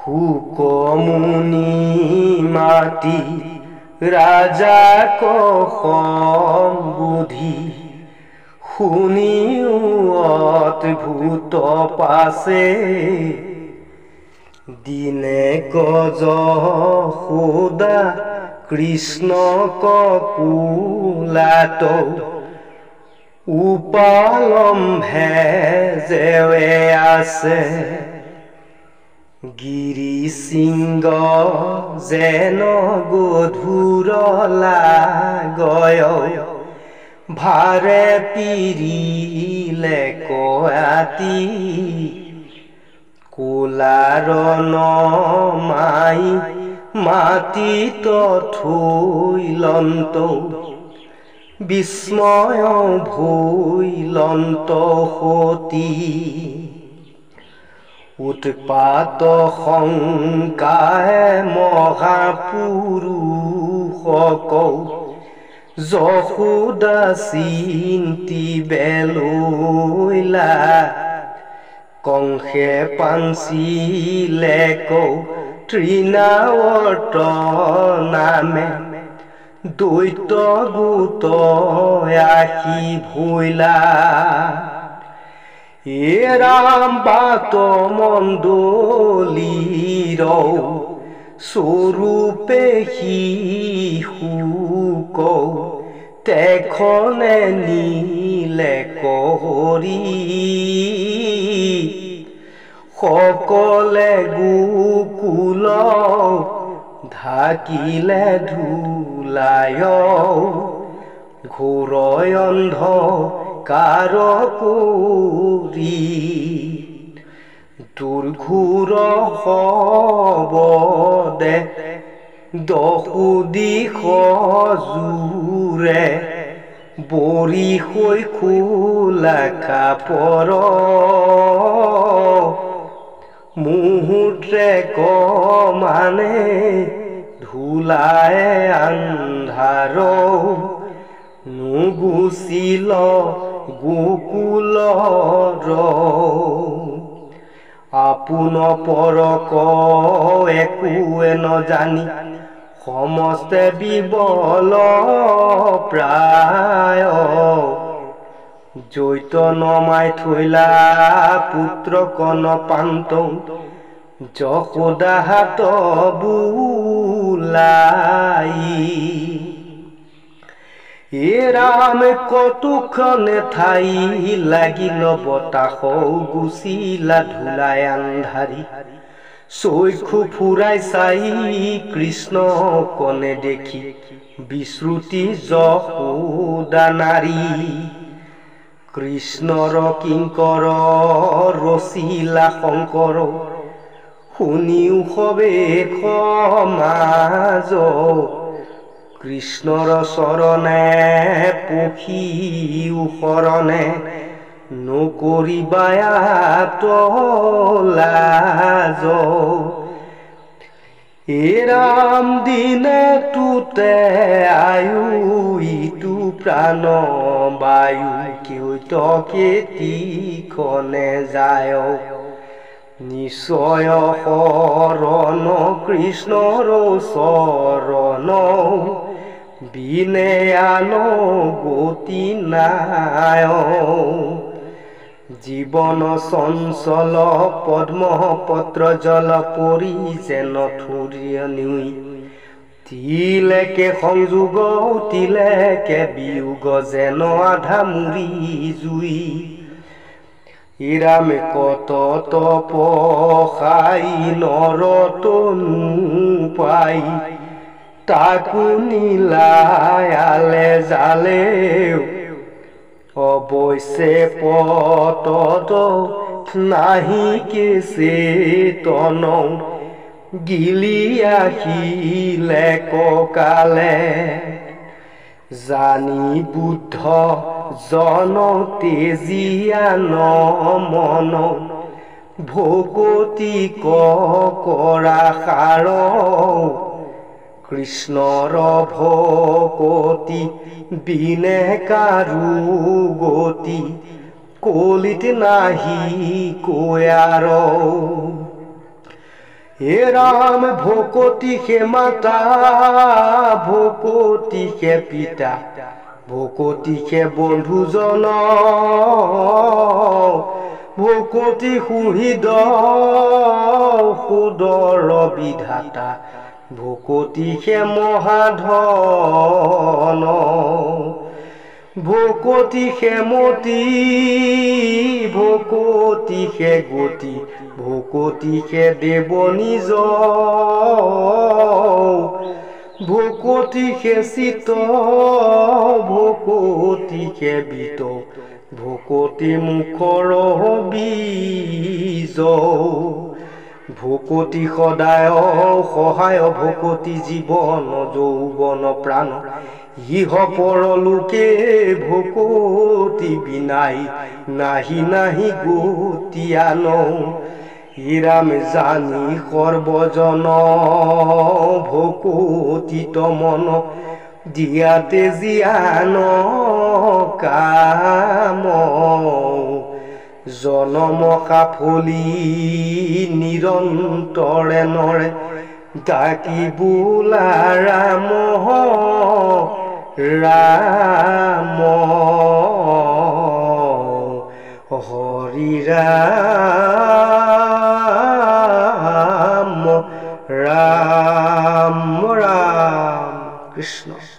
হুকমুনি মাটি রাজা কসম বুধি শুনিও অদ্ভুত পাছে দিনে গজ সুদা কৃষ্ণ ককুলাত উপলম্ভে যেৱে আছে গিৰি সিংহ যেন গধুৰ লাগয় ভাৰে পিৰিলে কয়াতি কোলাৰণ মাই মাটিত থৈলন্ত বিস্ময় ভৈলন্ত সতী উৎপাত শংকায়ে মহাপুৰুষক যশোদা চিন্তি বেলৈলা কংসে পাঞ্চিলে তৃণাৱৰ্ত নামে দৈত্য গোট আহি ভৈলা এ ৰাম বাত মণ্ডলীৰ স্বৰূপে শিশুক তেখনে নীলে কহৰি সকলে গোকুল ঢাকিলে ধূলায় ঘোৰ অন্ধকাৰ কৰি দুৰ্ঘোৰ শবদে দহো দিশ জোৰে বৰি হৈ খোলা কাপৰ মুহূৰ্তে মানে ধূলায়ে আন্ধাৰ নুগুচিল গোকুলৰ আপোন পৰক একোৱে নজানি সমস্তে বিবল প্ৰায় জৈত নমাই থৈলা পুত্ৰ কনপান্ত যশোদা হাত বুলাই এ ৰাম কতোখনে ঠাই লাগিল বতাহ গুচিলা ধূলাই আন্ধাৰি চক্ষু ফুৰাই চাই কৃষ্ণ কনে দেখি বিশ্ৰুতি যশোদা নাৰী কৃষ্ণৰ কিংকৰ ৰচিলা শংকৰ শুনিও সবে সমাজ কৃষ্ণৰ চৰণে পখিও শৰণে নকৰিবা লাজ এ ৰাম দিনে তুতে আয়ু ইটো প্ৰাণ বায়ু কেউত কেতিখনে যায় নিশ্চয় শৰণ কৃষ্ণৰ চৰণ বিনে আন গতি নাই জীৱন চঞ্চল পদ্ম পত্ৰ জল পৰি যেন থুৰিয় নিউই তিলেকে সংযোগ তিলেকে বিয়োগ যেন আধা মুৰি জুই ইৰামে কত তপসাই নৰতনু পাই তাকো নীলায়ালে জালে অৱশ্যে পতত নাহি কেচেতন গিলি আহিলে ককালে জানি বুদ্ধ জন তেজিয়া নমন ভকতি কৰা সাৰ কৃষ্ণৰ ভকতি বিনে কাৰু গতি কলিত নাহি কয়াৰ হে ৰাম ভকতি হে মাতা ভকতি হে পিতা ভকতি হে বন্ধুজন ভকতি সুহৃদ সুদৰ বিধাতা ভকতি হে মহাধন ভকতি হেমতি ভকতি হে গতি ভকতি হে দেৱ নিজ ভকতি হে চিত ভকতি হে বিত ভকতি মুখৰ বীজ ভকতি সদায় সহায় ভকতি জীৱন যৌৱন প্ৰাণ ইহ পৰলোকে ভকতি বিনাই নাহি নাহি গতিয়ান ইৰাম জানি সৰ্বজন ভকতিত মন দিয়াতে জিয়ান কাম জনম সাফলি নিৰন্তৰে নৰে ডাকি বোলা ৰাম ৰাম হৰি ৰাম ৰাম ৰাম কৃষ্ণ।